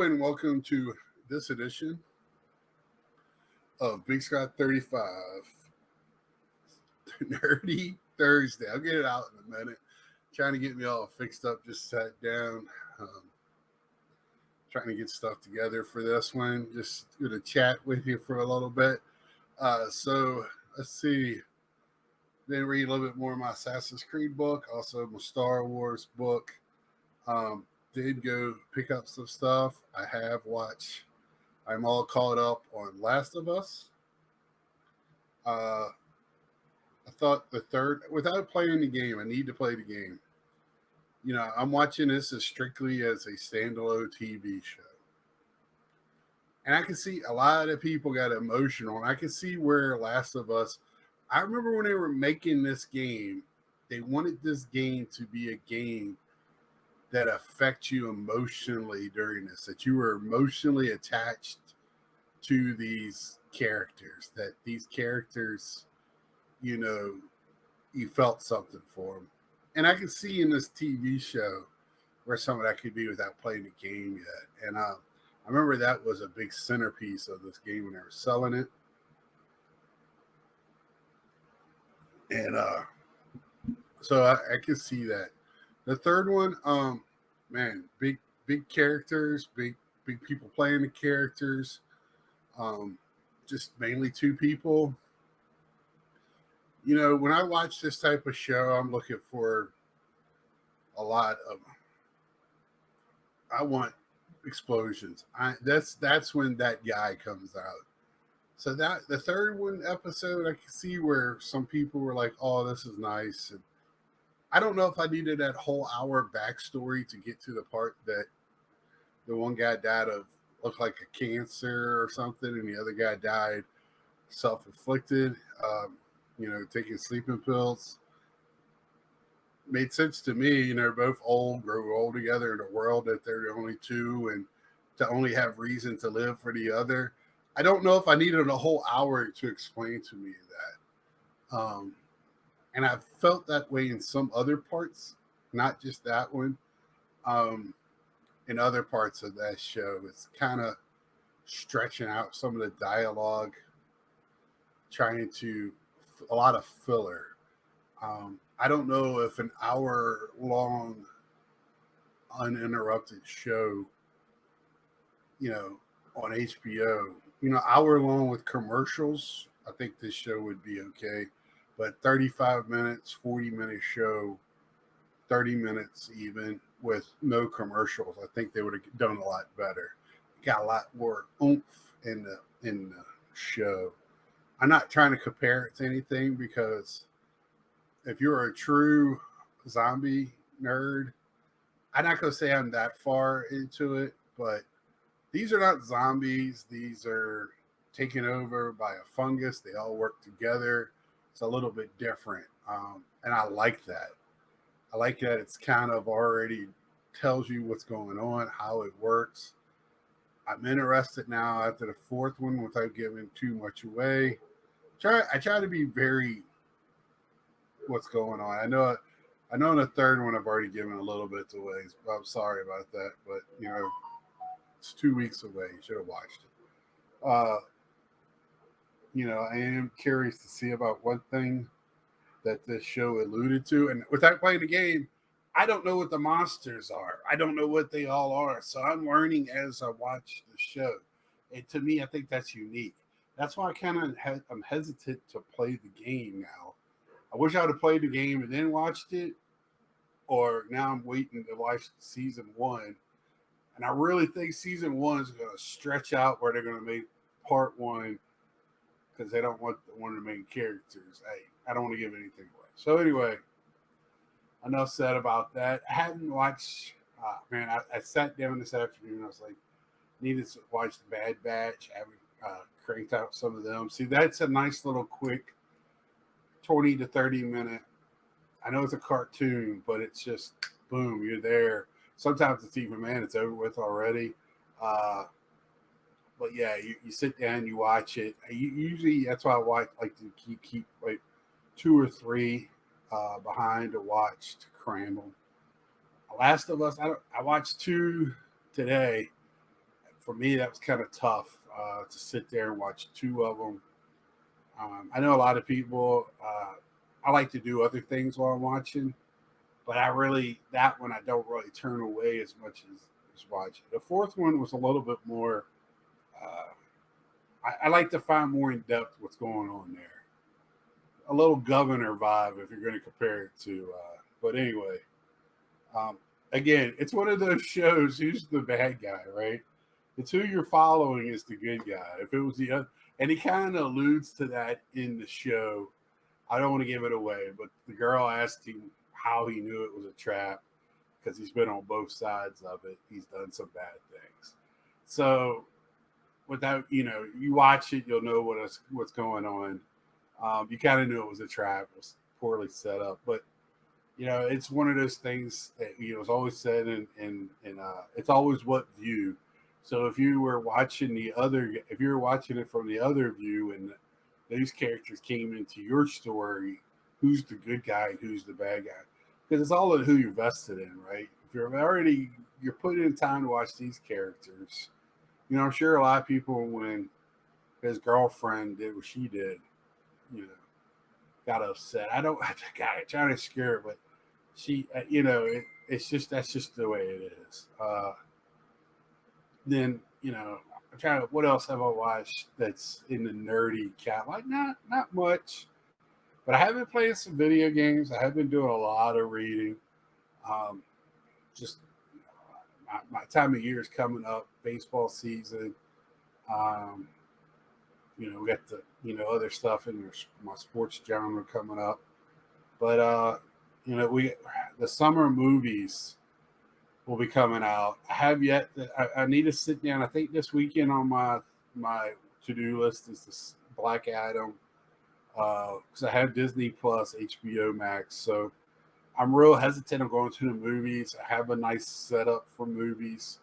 Hello and welcome to this edition of Big Scott 35 Nerdy Thursday. I'll get it out in a minute. Trying to get me all fixed up, just sat down, trying to get stuff together for this one. Just going to chat with you for a little bit. So let's see. Then read a little bit more of my Assassin's Creed book, also my Star Wars book. Did go pick up some stuff. I have watched. I'm all caught up on Last of Us. I thought the third, without playing the game, I need to play the game. You know, I'm watching this as strictly as a standalone TV show. And I can see a lot of people got emotional. And I can see where Last of Us, I remember when they were making this game, they wanted this game to be a game that affects you emotionally during this, that you were emotionally attached to these characters, that these characters, you know, you felt something for them. And I can see in this TV show where some of that could be without playing the game yet. And I remember that was a big centerpiece of this game when they were selling it. And so I can see that. The third one, man, big characters, big people playing the characters. Just mainly two people. You know, when I watch this type of show, I'm looking for a lot of. I want explosions. That's when that guy comes out. So that the third one episode, I can see where some people were like, "Oh, this is nice." And I don't know if I needed that whole hour backstory to get to the part that the one guy died of looked like a cancer or something, and the other guy died self-inflicted. You know, taking sleeping pills. Made sense to me. You know, they're both old, grow old together in a world that they're the only two, and to only have reason to live for the other. I don't know if I needed a whole hour to explain to me that. And I've felt that way in some other parts, not just that one. In other parts of that show, it's kind of stretching out some of the dialogue, trying to a lot of filler. I don't know if an hour long uninterrupted show, you know, on HBO, you know, hour long with commercials, I think this show would be okay. But 35 minutes, 40-minute show, 30 minutes even with no commercials, I think they would have done a lot better. Got a lot more oomph in the show. I'm not trying to compare it to anything because if you're a true zombie nerd, I'm not going to say I'm that far into it, but these are not zombies. These are taken over by a fungus. They all work together. It's a little bit different. And I like that. I like that it's kind of already tells you what's going on, how it works. I'm interested now after the fourth one without giving too much away. I try to be very what's going on. I know in the third one I've already given a little bit away. I'm sorry about that, but you know, it's 2 weeks away. You should have watched it. You know, I am curious to see about one thing that this show alluded to. And without playing the game, I don't know what the monsters are. I don't know what they all are. So I'm learning as I watch the show. And to me, I think that's unique. That's why I'm hesitant to play the game now. I wish I would have played the game and then watched it, or now I'm waiting to watch season one. And I really think season one is going to stretch out where they're going to make part one because they don't want one of the main characters. Hey, I don't want to give anything away. So anyway, enough said about that. I hadn't watched. Man, I sat down this afternoon. I was like, needed to watch the Bad Batch. I haven't cranked out some of them. See, that's a nice little quick 20 to 30 minute. I know it's a cartoon, but it's just boom, you're there. Sometimes it's even, man, it's over with already. But yeah, you sit down, you watch it. Usually that's why I like to keep like 2 or 3 behind to watch to cram them. Last of Us, I watched 2 today. for me, that was kind of tough to sit there and watch two of them. I know a lot of people. I like to do other things while I'm watching, but that one I don't really turn away as much as watching. The fourth one was a little bit more. Uh, I like to find more in depth what's going on there. A little Governor vibe if you're going to compare it to. But anyway, um, again, it's one of those shows. Who's the bad guy, right? It's who you're following is the good guy. If it was the other, and he kind of alludes to that in the show. I don't want to give it away, but the girl asked him how he knew it was a trap because he's been on both sides of it. He's done some bad things. So without, you watch it, you'll know what's going on. You kind of knew it was a trap. It was poorly set up, but it's one of those things that it's always said, and it's always what view. So if you were watching it from the other view, and these characters came into your story, who's the good guy and who's the bad guy? Because it's all in who you're vested in, right? If you're putting in time to watch these characters, I'm sure a lot of people when his girlfriend did what she did, you know, got upset. I don't, God, trying to scare her, but she, it's just that's just the way it is. Then I'm trying to. What else have I watched that's in the nerdy cat? Like not much, but I have been playing some video games. I have been doing a lot of reading. Um, just my time of year is coming up. Baseball season. Um, we got the other stuff in my sports genre coming up. But we the summer movies will be coming out. I have yet. I need to sit down. I think this weekend on my to do list is this Black Adam because I have Disney Plus, HBO Max. So I'm real hesitant on going to the movies. I have a nice setup for movies.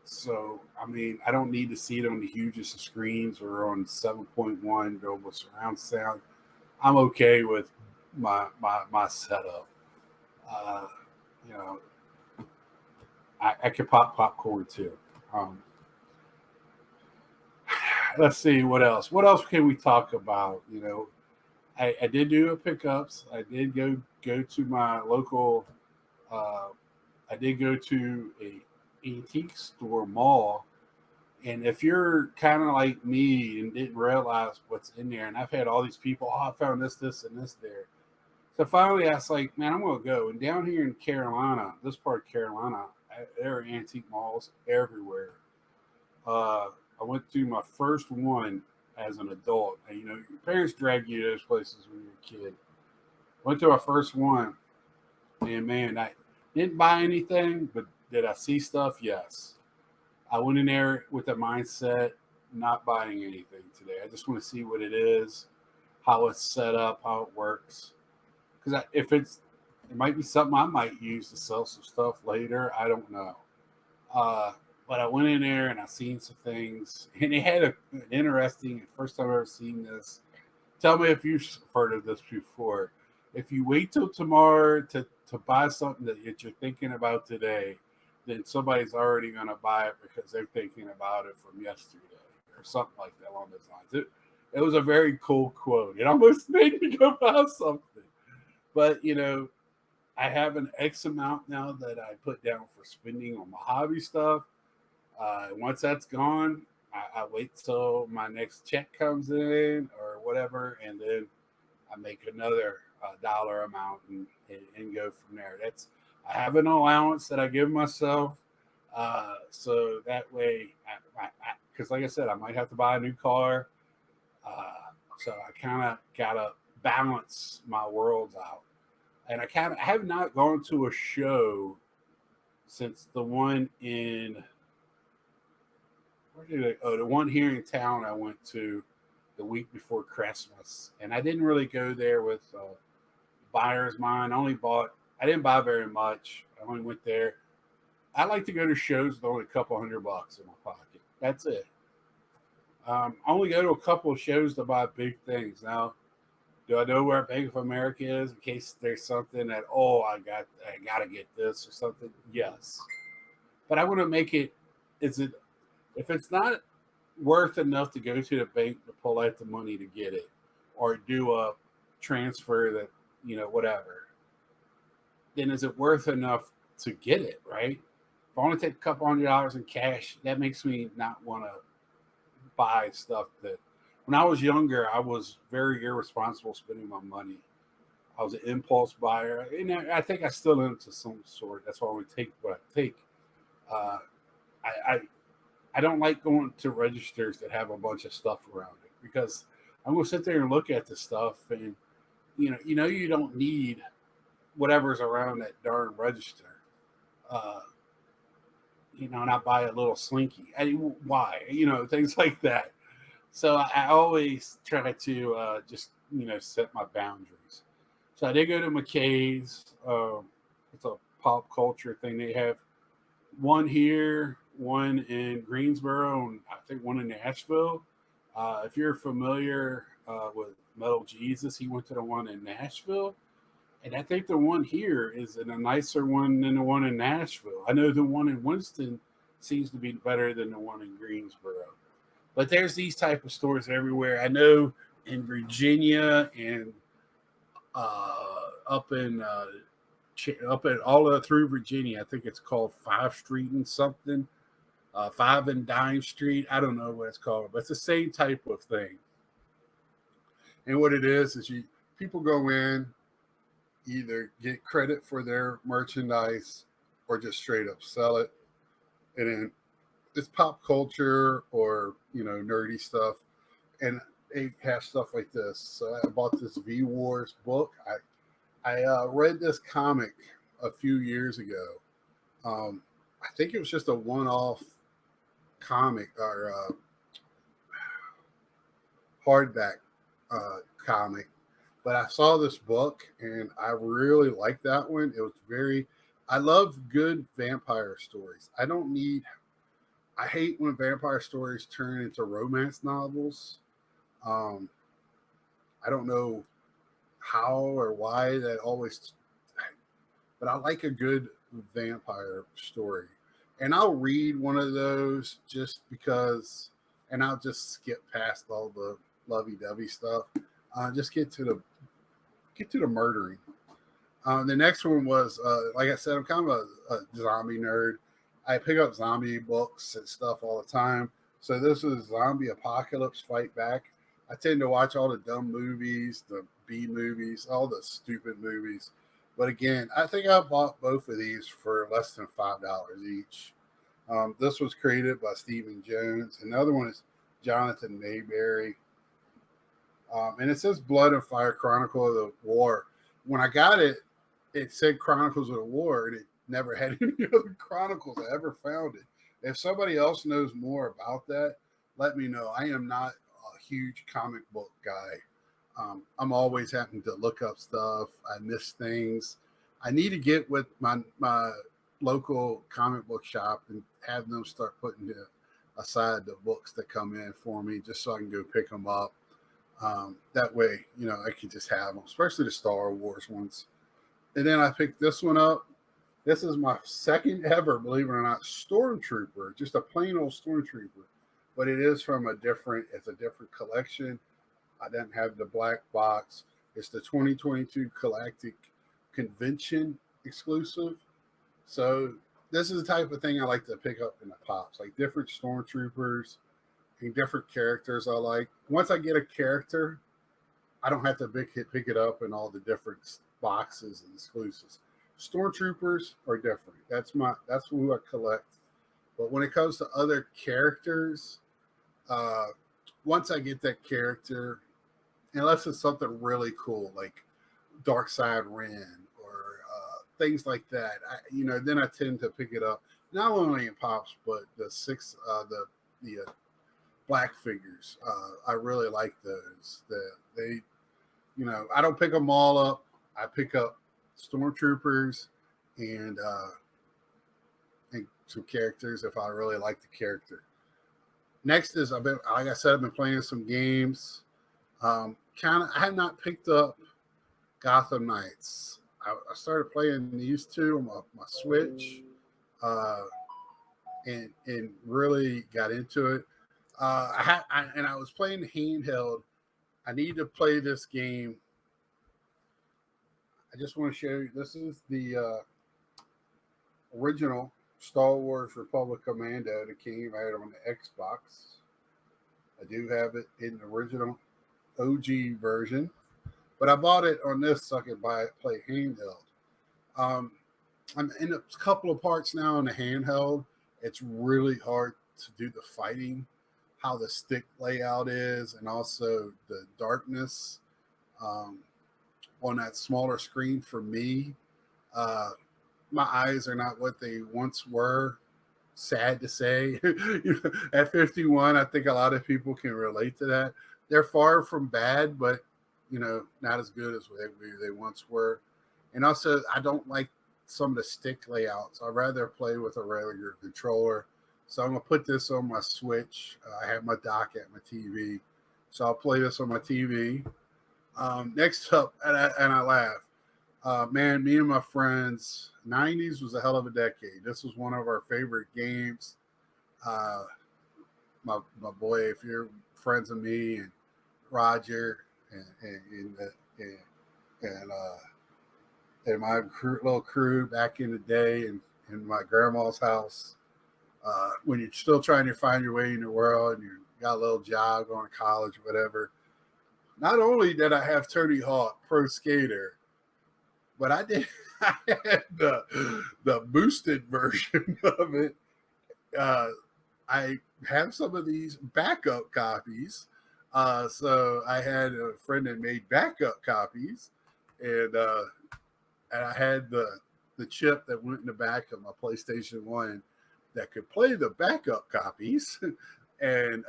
So I mean, I don't need to see it on the hugest of screens or on 7.1 global surround sound. I'm okay with my setup. Uh, you know, I can pop popcorn too. Um, let's see what else. What else can we talk about? I did do a pickups. I did go to my local. Uh, I did go to a antique store mall, and if you're kind of like me and didn't realize what's in there, and I've had all these people, I found this, and this there. So finally, I was like, man, I'm going to go. And down here in Carolina, this part of Carolina, there are antique malls everywhere. I went to my first one as an adult. And, your parents drag you to those places when you're a kid. Went to our first one, and man, I didn't buy anything, but did I see stuff? Yes. I went in there with a mindset, not buying anything today. I just want to see what it is, how it's set up, how it works. Because it might be something I might use to sell some stuff later. I don't know. But I went in there and I seen some things, and it had an interesting first time I've ever seen this. Tell me if you've heard of this before. If you wait till tomorrow to buy something that you're thinking about today, then somebody's already going to buy it because they're thinking about it from yesterday or something like that along those lines. It was a very cool quote. It almost made me go buy something. But, I have an X amount now that I put down for spending on my hobby stuff. Once that's gone, I wait till my next check comes in or whatever, and then I make another dollar amount and go from there. I have an allowance that I give myself, so that way, because like I said, I might have to buy a new car, so I kind of gotta balance my worlds out. And I have not gone to a show since the one in the one here in town I went to the week before Christmas, and I didn't really go there with buyer's mind. I didn't buy very much. I only went there. I like to go to shows with only a couple $100 in my pocket. That's it. I only go to a couple of shows to buy big things. Now, do I know where Bank of America is in case there's something that I got to get this or something? Yes, but I want to make it is it if it's not worth enough to go to the bank to pull out the money to get it, or do a transfer that whatever, then is it worth enough to get it, right? If I want to take a couple $100s in cash, that makes me not want to buy stuff that. When I was younger, I was very irresponsible spending my money. I was an impulse buyer, and I think I still am to some sort. That's why I only take what I take. Uh, I I don't like going to registers that have a bunch of stuff around it, because I'm going to sit there and look at the stuff, and you don't need whatever's around that darn register. Uh, and I buy a little slinky. Why? Things like that. So I always try to just set my boundaries. So I did go to McKay's. It's a pop culture thing. They have one here, one in Greensboro, and I think one in Nashville. If you're familiar with Metal Jesus, he went to the one in Nashville. And I think the one here is a nicer one than the one in Nashville. I know the one in Winston seems to be better than the one in Greensboro. But there's these type of stores everywhere. I know in Virginia and up in all through Virginia, I think it's called 5th Street and something, 5 and Dime Street. I don't know what it's called, but it's the same type of thing. And what it is people go in, either get credit for their merchandise or just straight up sell it. And then it's pop culture or nerdy stuff, and they have stuff like this. So I bought this V Wars book. I read this comic a few years ago. I think it was just a one-off comic or hardback comic, but I saw this book and I really liked that one. It was I love good vampire stories. I hate when vampire stories turn into romance novels. Um, I don't know how or why that always, but I like a good vampire story. And I'll read one of those just because, and I'll just skip past all the lovey-dovey stuff. Just get to the murdering. The next one was, like I said, I'm kind of a zombie nerd. I pick up zombie books and stuff all the time. So this is Zombie Apocalypse Fight Back. I tend to watch all the dumb movies, the B movies, all the stupid movies. But again, I think I bought both of these for less than $5 each. This was created by Stephen Jones. Another one is Jonathan Mayberry. And it says Blood and Fire Chronicle of the War. When I got it, it said Chronicles of the War, and it never had any other chronicles. I ever found it. If somebody else knows more about that, let me know. I am not a huge comic book guy. I'm always having to look up stuff. I miss things. I need to get with my local comic book shop and have them start putting aside the books that come in for me, just so I can go pick them up. That way, I can just have them, especially the Star Wars ones. And then I picked this one up. This is my second ever, believe it or not, Stormtrooper, just a plain old Stormtrooper. But it is from it's a different collection. I didn't have the black box. It's the 2022 Galactic Convention exclusive. So this is the type of thing I like to pick up in the pops, like different Stormtroopers and different characters I like. Once I get a character, I don't have to pick it up in all the different boxes and exclusives. Stormtroopers are different. That's who I collect. But when it comes to other characters, once I get that character, unless it's something really cool like Dark Side Ren or things like that, then I tend to pick it up. Not only in pops, but the black figures. I really like those. They I don't pick them all up. I pick up Stormtroopers and some characters if I really like the character. Next is I've been playing some games. I have not picked up Gotham Knights. I started playing these two on my Switch, and really got into it. And I was playing the handheld. I need to play this game. I just want to show you. This is the original Star Wars Republic Commando that came out on the Xbox. I do have it in the original OG version, but I bought it on this so I could play handheld. Um, I'm in a couple of parts now on the handheld. It's really hard to do the fighting, how the stick layout is, and also the darkness um, on that smaller screen for me. Uh, my eyes are not what they once were. Sad to say, at 51, I think a lot of people can relate to that. They're far from bad, but not as good as they once were. And also, I don't like some of the stick layouts. I'd rather play with a regular controller. So I'm gonna put this on my Switch. I have my dock at my TV, so I'll play this on my TV. Next up, and I laugh. Man, me and my friends, 90's was a hell of a decade. This was one of our favorite games. Uh, my boy, if you're friends with me and Roger and and my little crew back in the day in my grandma's house, when you're still trying to find your way in the world and you got a little job going to college, whatever. Not only did I have Tony Hawk Pro Skater, but I did. I had the boosted version of it. Uh, I have some of these backup copies. So I had a friend that made backup copies, and I had the chip that went in the back of my PlayStation 1 that could play the backup copies, and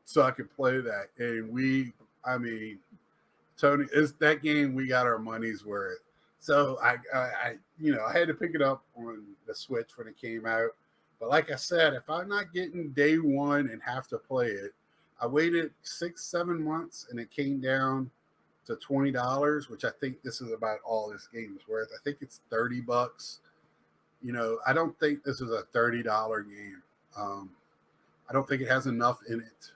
so I could play that. And I mean, Tony, is that game we got our money's worth. So I had to pick it up on the Switch when it came out. But like I said, if I'm not getting day one and have to play it, I waited 6-7 months and it came down to $20, which I think this is about all this game is worth. I think it's $30. I don't think this is a $30 game. I don't think it has enough in it.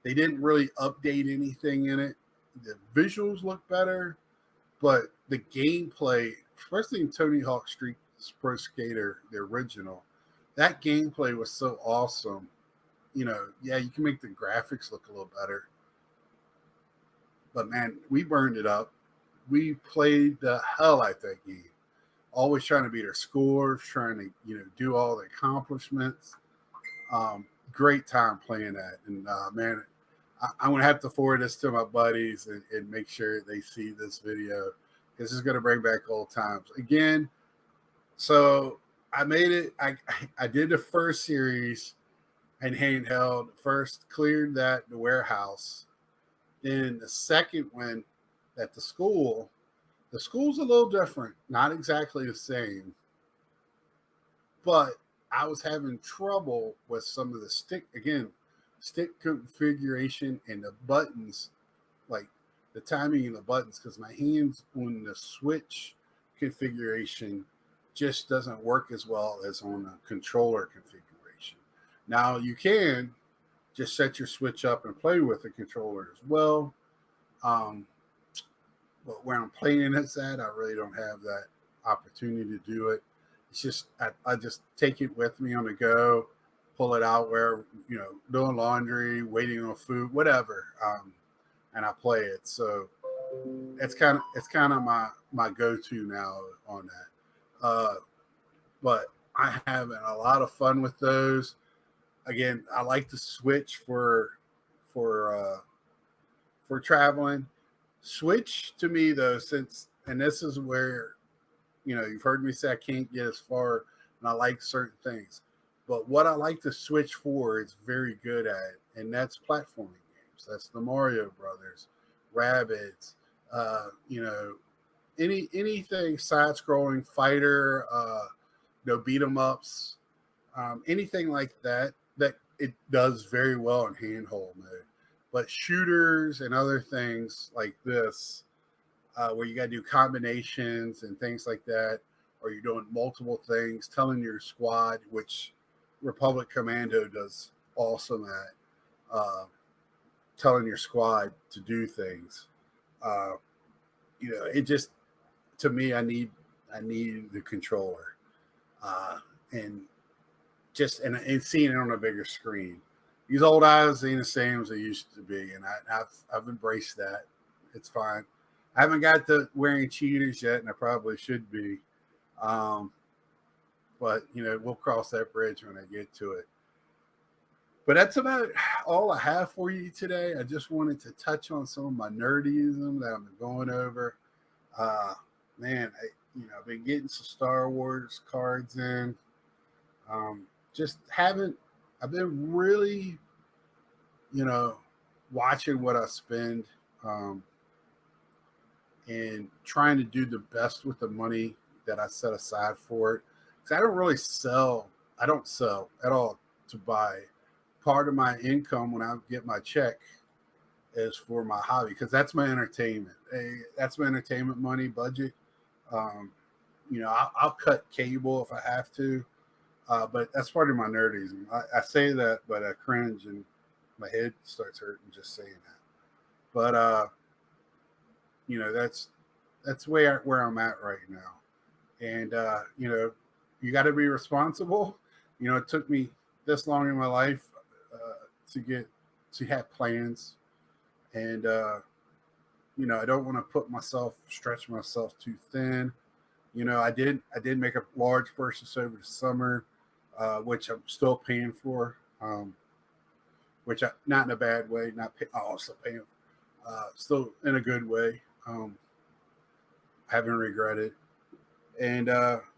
They didn't really update anything in it. The visuals look better, but the gameplay, especially in Tony Hawk Street Pro Skater, the original, that gameplay was so awesome. Yeah, you can make the graphics look a little better, but man, we burned it up. We played the hell out that game. Always trying to beat our scores, trying to do all the accomplishments. Great time playing that, and man, I'm gonna have to forward this to my buddies and make sure they see this video. This is gonna bring back old times again. So I made it. I did the first series and handheld. First cleared the warehouse. Then the second one at the school's a little different, not exactly the same, but I was having trouble with some of the stick configuration and the buttons, like the timing of the buttons, because my hands on the Switch configuration just doesn't work as well as on a controller configuration. Now you can just set your Switch up and play with the controller as well. But where I'm playing this at, I really don't have that opportunity to do it. It's just I just take it with me on the go, pull it out where doing laundry, waiting on food, whatever, and I play it. So it's kind of my go-to now on that. But I having a lot of fun with those. Again, I like to switch for traveling. Switch to me though, and this is where you've heard me say I can't get as far, and I like certain things. But what I like to switch for is very good at, and that's platforming games. That's the Mario Brothers, Rabbids, anything side-scrolling fighter, beat 'em ups, anything like that it does very well in handhold mode. But shooters and other things like this, where you got to do combinations and things like that, or you're doing multiple things, telling your squad, which Republic Commando does awesome at telling your squad to do things. Uh, it just, to me, I need the controller, and and seeing it on a bigger screen. These old eyes ain't the same as they used to be, and I've embraced that. It's fine. I haven't got the wearing cheaters yet, and I probably should be. Um, but we'll cross that bridge when I get to it. But that's about all I have for you today. I just wanted to touch on some of my nerdyism that I've been going over. Uh, Man, I've been getting some Star Wars cards in. Just haven't. I've been really, you know, watching what I spend, um, and trying to do the best with the money that I set aside for it. Because I don't really sell. I don't sell at all to buy. Part of my income when I get my check is for my hobby because that's my entertainment. That's my entertainment money budget. Um, I'll cut cable if I have to, but that's part of my nerdism. I say that, but I cringe and my head starts hurting just saying that. But that's where I'm at right now. And you got to be responsible. It took me this long in my life to get to have plans, and I don't want to stretch myself too thin. I did make a large purchase over the summer, which I'm still paying for, which not in a bad way, still paying, still in a good way. Haven't regretted. And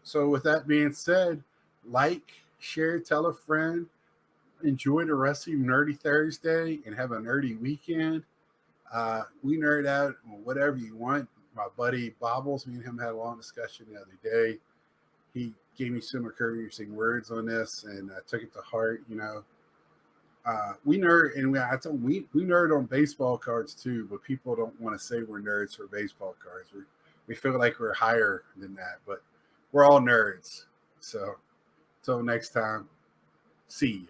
so, with that being said, like, share, tell a friend. Enjoy the rest of your Nerdy Thursday and have a nerdy weekend. We nerd out on whatever you want. My buddy Bobbles, me and him had a long discussion the other day. He gave me some encouraging words on this, and I took it to heart. We nerd, and I told him we nerd on baseball cards too, but people don't want to say we're nerds for baseball cards. We feel like we're higher than that, but we're all nerds. So, until next time, see you.